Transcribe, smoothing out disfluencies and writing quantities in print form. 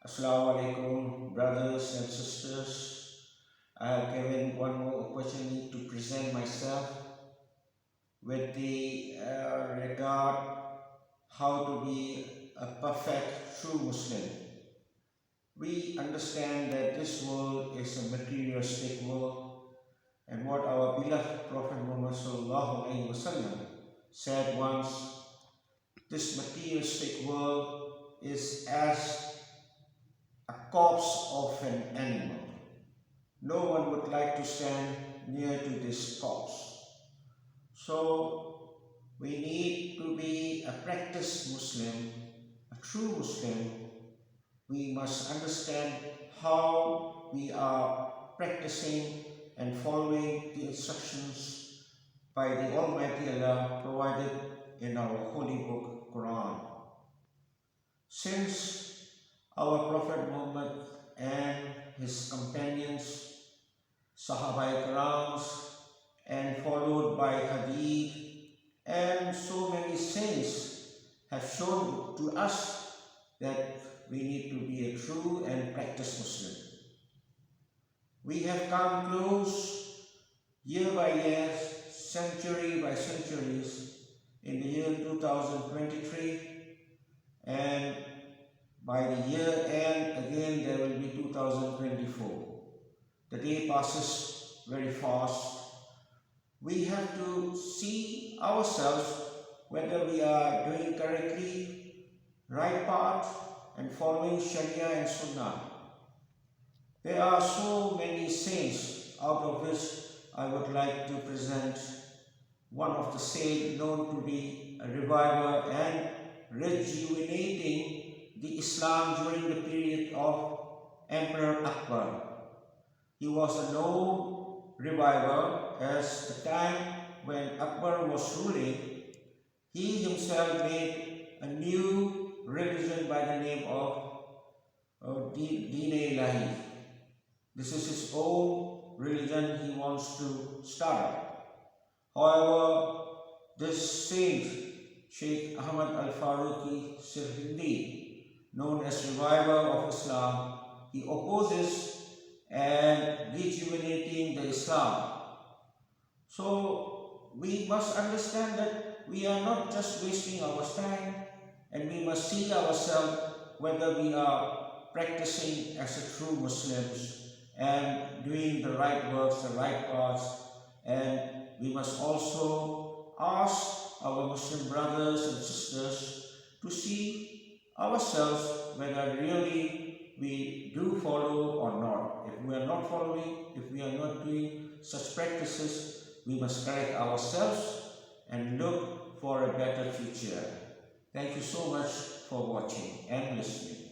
Assalamu alaikum, brothers and sisters. I have given one more opportunity to present myself with the regard how to be a perfect true Muslim. We understand that this world is a materialistic world, and what our beloved Prophet Muhammad said once, this materialistic world is as a corpse of an animal. No one would like to stand near to this corpse. So we need to be a practiced Muslim, a true Muslim. We must understand how we are practicing and following the instructions by the Almighty Allah provided in our holy book, Quran. Since our Prophet Muhammad and his companions, Sahaba Ikrams, and followed by Hadith, and so many saints have shown to us that we need to be a true and practiced Muslim. We have come close year by year, century by centuries in the year 2023, and by the year end again there will be 2024. The day passes very fast. We have to see ourselves whether we are doing correctly, right path, and following Sharia and Sunnah. There are so many saints, out of which I would like to present one of the saints known to be a reviver and rejuvenating the Islam during the period of Emperor Akbar. He was a known reviver as the time when Akbar was ruling. He himself made a new religion by the name of Deen Ilahi. This is his own religion he wants to start. However, this saint, Sheikh Ahmad Al-Faruqi Sirhindi, known as reviver of Islam, he opposes and rejuvenating the Islam. So we must understand that we are not just wasting our time, and we must see ourselves whether we are practicing as a true Muslims and doing the right works, the right paths, and we must also ask our Muslim brothers and sisters to see ourselves whether really we do follow or not. If we are not following, if we are not doing such practices, we must correct ourselves and look for a better future. Thank you so much for watching and listening.